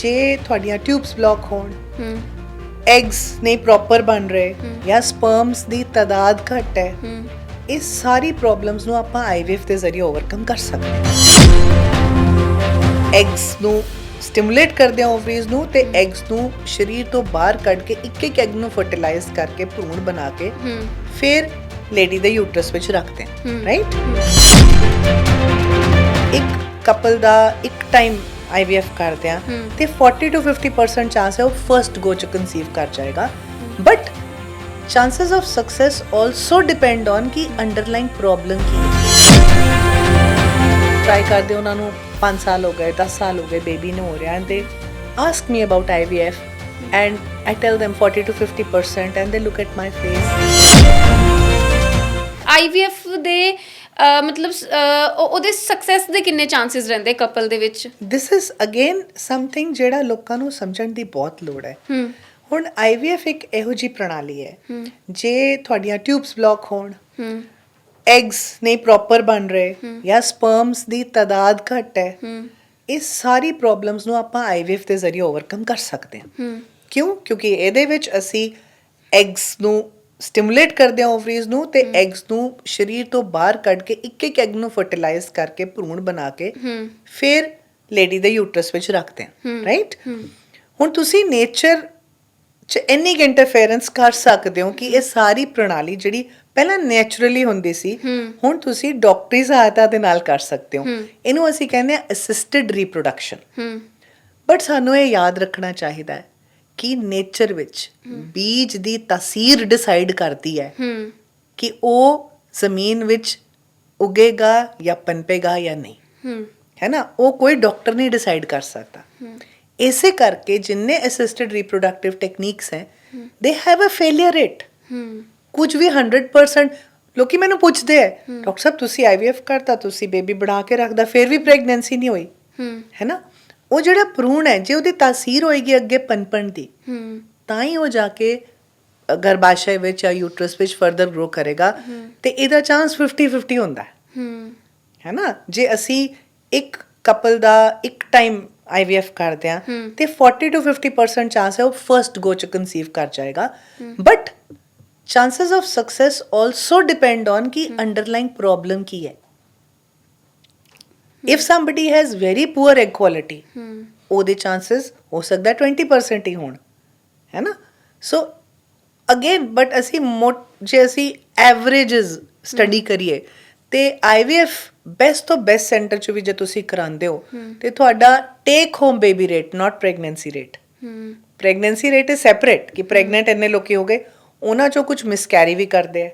ਜੇ ਤੁਹਾਡੀਆਂ tubes block ਹੋਣ, ਐਗਸ ਨਹੀਂ ਪ੍ਰੋਪਰ ਬਣ ਰਹੇ ਜਾਂ ਸਪਰਮਸ ਦੀ ਤਾਦਾਦ ਘੱਟ ਹੈ, ਇਹ ਸਾਰੀ ਪ੍ਰੋਬਲਮਸ ਨੂੰ ਆਪਾਂ ਆਈਵੀਐਫ ਦੇ ਜ਼ਰੀਏ ਓਵਰਕਮ ਕਰ ਸਕਦੇ ਹਾਂ। ਐਗਸ ਨੂੰ ਸਟਿਮੂਲੇਟ ਕਰਦੇ ਆ ਓਵਰੀਜ਼ ਨੂੰ ਤੇ ਐਗਸ ਨੂੰ ਸਰੀਰ ਤੋਂ ਬਾਹਰ ਕੱਢ ਕੇ ਇੱਕ ਇੱਕ ਐਗ ਨੂੰ ਫਰਟੀਲਾਈਜ਼ ਕਰਕੇ ਭਰੂਣ ਬਣਾ ਕੇ ਫਿਰ ਲੇਡੀ ਦੇ ਯੂਟਰਸ ਵਿੱਚ ਰੱਖਦੇ ਆ, ਰਾਈਟ। ਇੱਕ ਕਪਲ ਦਾ ਇੱਕ ਟਾਈਮ IVF ਕਰਦੇ ਆ ਤੇ 40 to 50% ਚਾਂਸ ਹੈ ਉਹ ਫਰਸਟ ਗੋ ਚ ਕਨਸੀਵ ਕਰ ਜਾਏਗਾ, but chances of success also depend on ਕਿ ਅੰਡਰਲਾਈਨ ਪ੍ਰੋਬਲਮ ਕੀ ਹੈ। ਟਰਾਈ ਕਰਦੇ ਉਹਨਾਂ ਨੂੰ 5 ਸਾਲ ਹੋ ਗਏ, 10 ਸਾਲ ਹੋ ਗਏ, ਬੇਬੀ ਨਹੀਂ ਹੋ ਰਿਹਾ, ਐਂਡ ਦੇ ask me about IVF and I tell them 40 to 50% and they look at my face. IVF ਦੇ ਮਤਲਬ ਉਹਦੇ ਸਕਸੈਸ ਦੇ ਕਿੰਨੇ ਚਾਂਸਸ ਰਹਿੰਦੇ ਕਪਲ ਦੇ ਵਿੱਚ? This is again something ਜਿਹੜਾ ਲੋਕਾਂ ਨੂੰ ਸਮਝਣ ਦੀ ਬਹੁਤ ਲੋੜ ਹੈ। ਹੁਣ IVF ਇੱਕ ਇਹੋ ਜਿਹੀ ਪ੍ਰਣਾਲੀ ਹੈ, ਜੇ ਤੁਹਾਡੀਆਂ ਟਿਊਬਸ ਬਲੌਕ ਹੋਣ, ਐਗਸ ਨਹੀਂ ਪ੍ਰੋਪਰ ਬਣ ਰਹੇ ਜਾਂ ਸਪਰਮਸ ਦੀ ਤਾਦਾਦ ਘੱਟ ਹੈ, ਇਹ ਸਾਰੀ ਪ੍ਰੋਬਲਮਸ ਨੂੰ ਆਪਾਂ IVF ਦੇ ਜ਼ਰੀਏ ਓਵਰਕਮ ਕਰ ਸਕਦੇ ਹਾਂ। ਕਿਉਂ? ਕਿਉਂਕਿ ਇਹਦੇ ਵਿੱਚ ਅਸੀਂ ਐਗਸ ਨੂੰ ਸਟਿਮੂਲੇਟ ਕਰਦੇ ਆ ਓਵਰੀਜ਼ ਨੂੰ ਤੇ ਐਗਸ ਨੂੰ ਸਰੀਰ ਤੋਂ ਬਾਹਰ ਕੱਢ ਕੇ ਇੱਕ ਇੱਕ ਐਗ ਨੂੰ ਫਰਟੀਲਾਈਜ਼ ਕਰਕੇ ਭਰੂਣ ਬਣਾ ਕੇ ਫਿਰ ਲੇਡੀ ਦੇ ਯੂਟਰਸ ਵਿੱਚ ਰੱਖਦੇ ਆ, ਰਾਈਟ। ਹੁਣ ਤੁਸੀਂ ਨੇਚਰ 'ਚ ਇੰਨੀ ਇੰਟਰਫੇਰੈਂਸ ਕਰ ਸਕਦੇ ਹੋ ਕਿ ਇਹ ਸਾਰੀ ਪ੍ਰਣਾਲੀ ਜਿਹੜੀ ਪਹਿਲਾਂ ਨੈਚੁਰਲੀ ਹੁੰਦੀ ਸੀ, ਹੁਣ ਤੁਸੀਂ ਡਾਕਟਰੀ ਸਹਾਇਤਾ ਦੇ ਨਾਲ ਕਰ ਸਕਦੇ ਹੋ। ਇਹਨੂੰ ਅਸੀਂ ਕਹਿੰਦੇ ਆ ਅਸਿਸਟਡ ਰੀਪਰੋਡਕਸ਼ਨ। ਬਟ ਸਾਨੂੰ ਇਹ ਯਾਦ ਰੱਖਣਾ ਚਾਹੀਦਾ ਹੈ ਕਿ ਨੇਚਰ ਵਿੱਚ ਬੀਜ ਦੀ ਤਾਸੀਰ ਡਿਸਾਈਡ ਕਰਦੀ ਹੈ ਕਿ ਉਹ ਜ਼ਮੀਨ ਵਿੱਚ ਉਗੇਗਾ ਜਾਂ ਪਨਪੇਗਾ ਜਾਂ ਨਹੀਂ, ਹੈ ਨਾ। ਉਹ ਕੋਈ ਡਾਕਟਰ ਨਹੀਂ ਡਿਸਾਈਡ ਕਰ ਸਕਦਾ। ਇਸੇ ਕਰਕੇ ਜਿੰਨੇ ਅਸਿਸਟਡ ਰੀਪਰੋਡਕਟਿਵ ਟੈਕਨੀਕਸ ਹੈ, they have a failure rate. ਕੁਝ ਵੀ 100% ਲੋਕੀ ਮੈਨੂੰ ਪੁੱਛਦੇ ਹੈ, ਡਾਕਟਰ ਸਾਹਿਬ ਤੁਸੀਂ IVF ਕਰਤਾ, ਤੁਸੀਂ ਬੇਬੀ ਬਣਾ ਕੇ ਰੱਖਦਾ, ਫਿਰ ਵੀ ਪ੍ਰੈਗਨੈਂਸੀ ਨਹੀਂ ਹੋਈ, ਹੈ ਨਾ। ਉਹ ਜਿਹੜਾ ਭਰੂਣ ਹੈ, ਜੇ ਉਹਦੀ ਤਾਸੀਰ ਹੋਏਗੀ ਅੱਗੇ ਪਨਪਣ ਦੀ, ਤਾਂ ਹੀ ਉਹ ਜਾ ਕੇ ਗਰਭਾਸ਼ਯ ਵਿੱਚ ਜਾਂ ਯੂਟਰਸ ਵਿੱਚ ਫਰਦਰ ਗਰੋ ਕਰੇਗਾ ਤੇ ਇਹਦਾ ਚਾਂਸ 50-50 ਹੁੰਦਾ ਹੈ ਨਾ। ਜੇ ਅਸੀਂ ਇੱਕ ਕਪਲ ਦਾ ਇੱਕ ਟਾਈਮ IVF ਕਰਦੇ ਆ ਤੇ 40 to 50% ਚਾਂਸ ਹੈ ਉਹ ਫਰਸਟ ਗੋ ਚ ਕਨਸੀਵ ਕਰ ਜਾਏਗਾ, but chances of success also depend on ਕਿ ਅੰਡਰਲਾਈਨ ਪ੍ਰੋਬਲਮ ਕੀ ਹੈ। If somebody has very poor egg quality, ਉਹਦੇ chances ਹੋ ਸਕਦਾ 20% ਹੀ ਹੋਣ, ਹੈ ਨਾ। ਸੋ ਅਗੇਨ ਬਟ ਅਸੀਂ ਜੇ ਅਸੀਂ ਐਵਰੇਜਸ ਸਟੱਡੀ ਕਰੀਏ ਤੇ IVF ਬੈਸਟ ਤੋਂ ਬੈਸਟ ਸੈਂਟਰ 'ਚ ਵੀ ਜੇ ਤੁਸੀਂ ਕਰਾਉਂਦੇ ਹੋ ਤੇ ਤੁਹਾਡਾ take home baby rate, not pregnancy rate. Pregnancy rate is separate ਕਿ ਪ੍ਰੈਗਨੈਂਟ ਇੰਨੇ ਲੋਕੀ ਹੋ ਗਏ, ਉਹਨਾਂ ਚੋਂ ਕੁਝ ਮਿਸਕੈਰੀ ਵੀ ਕਰਦੇ ਆ,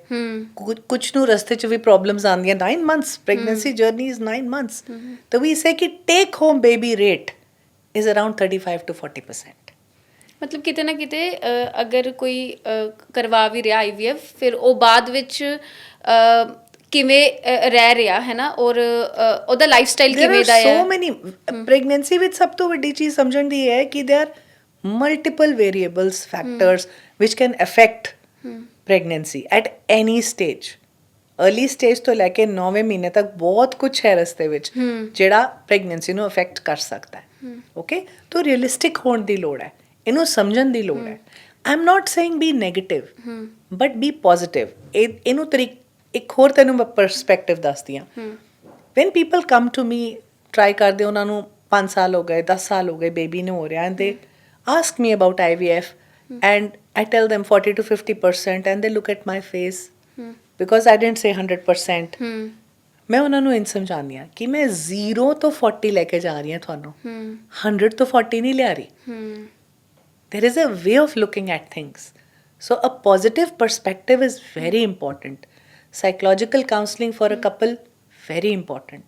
ਕੁਝ ਨੂੰ ਰਸਤੇ 'ਚ ਵੀ ਪ੍ਰੋਬਲਮਸ ਆਉਂਦੀਆਂ। 9 months pregnancy journey is 9 months। ਤਾਂ ਵੀ ਸੇ ਕਿ take home baby rate is around 35 to 40%। ਮਤਲਬ ਕਿਤੇ ਨਾ ਕਿਤੇ ਅਗਰ ਕੋਈ ਕਰਵਾ ਵੀ ਰਿਹਾ IVF, ਫਿਰ ਉਹ ਬਾਅਦ ਵਿੱਚ ਕਿਵੇਂ ਰਹਿ ਰਿਹਾ ਹੈ ਨਾ, ਔਰ ਉਹਦਾ ਲਾਈਫ ਸਟਾਈਲ ਕਿਵੇਂ ਦਾ ਹੈ। ਸੋ ਮੈਨੀ ਪ੍ਰੈਗਨੈਂਸੀ ਵਿੱਚ ਸਭ ਤੋਂ ਵੱਡੀ ਚੀਜ਼ ਸਮਝਣ ਦੀ ਹੈ ਕਿ there are multiple variables, factors which can affect pregnancy at any stage. Early stage ਤੋਂ ਲੈ ਕੇ 9ਵੇਂ ਮਹੀਨੇ ਤੱਕ ਬਹੁਤ ਕੁਝ ਹੈ ਰਸਤੇ ਵਿੱਚ ਜਿਹੜਾ ਪ੍ਰੈਗਨੈਂਸੀ ਨੂੰ ਅਫੈਕਟ ਕਰ ਸਕਦਾ ਹੈ। ਓਕੇ, ਤਾਂ ਰੀਅਲਿਸਟਿਕ ਹੋਣ ਦੀ ਲੋੜ ਹੈ, ਇਹਨੂੰ ਸਮਝਣ ਦੀ ਲੋੜ ਹੈ। I am not saying be negative but be positive. ਇਹਨੂੰ ਇੱਕ ਹੋਰ ਤੈਨੂੰ ਮੈਂ ਪਰਸਪੈਕਟਿਵ ਦੱਸਦੀ ਹਾਂ। When people come to me, try ਕਰਦੇ ਉਹਨਾਂ ਨੂੰ 5 ਸਾਲ ਹੋ ਗਏ, 10 ਸਾਲ ਹੋ ਗਏ, ਬੇਬੀ ਨਹੀਂ ਹੋ ਰਿਹਾ, ਐਂਡ ਦੇ ask me about IVF and I tell them 40 to 50% and they look at my face because I didn't say 100%. ਮੈਂ ਉਹਨਾਂ ਨੂੰ ਇਹ ਸਮਝਾਉਂਦੀ ਹਾਂ ਕਿ ਮੈਂ 0 ਤੋਂ 40 ਲੈ ਕੇ ਜਾ ਰਹੀ ਹਾਂ ਤੁਹਾਨੂੰ, 100 ਤੋਂ 40 ਨਹੀਂ ਲਿਆ ਰਹੀ। There is a way of looking at things. So a positive perspective is very important. Psychological counseling for a couple, very important.